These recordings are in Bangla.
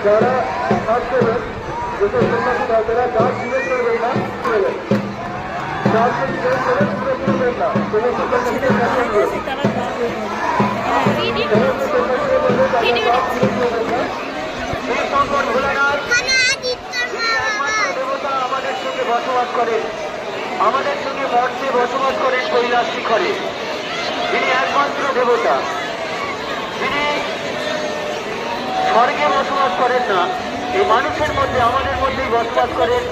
যারা কাজ করবেন যেসব সন্ন্যাসী ভাইরা গাছ জিজ্ঞেস করবেন না করবেন গাছ জিজ্ঞেস করবেন করবেন না কোনো সন্ন্যাসীকে আমাদের সঙ্গে বসবাস করেন আমাদের সঙ্গে মর্তে বসবাস করেন কৈলাস শিখরে যিনি একমাত্র দেবতা যিনি স্বর্গে বসবাস করেন না এই মানুষের মধ্যে আমাদের মধ্যেই বসবাস করেন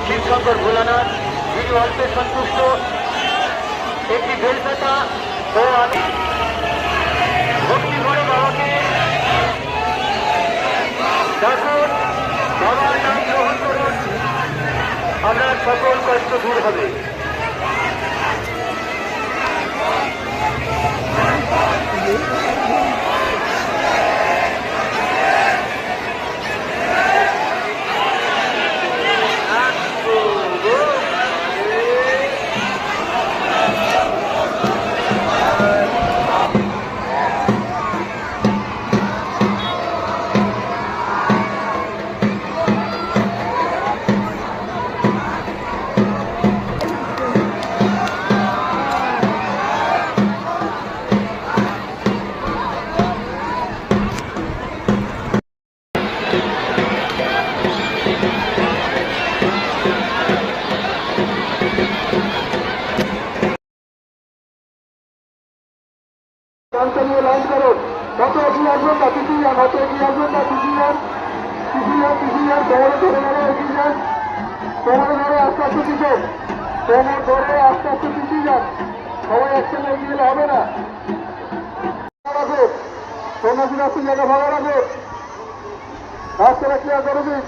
শিবশঙ্কর ভোলানাথ যিনি অল্পে সন্তুষ্ট একটি বেলপাতা ও আমি ভক্তি করে বাবাকে ডাকুন বাবার নাম গ্রহণ করুন আপনার সকল কষ্ট দূর হবে। লাইন করুন কত এগিয়ে আসবেন না পিছিয়ে যান অত এগিয়ে আসবেন না পিছিয়ে যান কোমরে ধরে ধরে এগিয়ে যান কোমরে ধরে আস্তে আস্তে পিছন কোমর ধরে আস্তে আস্তে পিছিয়ে যান সবাই একসঙ্গে এগিয়ে গেলে হবে না রাখুন সন্ন্যাসী রাস্তা জায়গা ভালো রাখুন রাস্তাটা ক্লিয়ার করে দিন।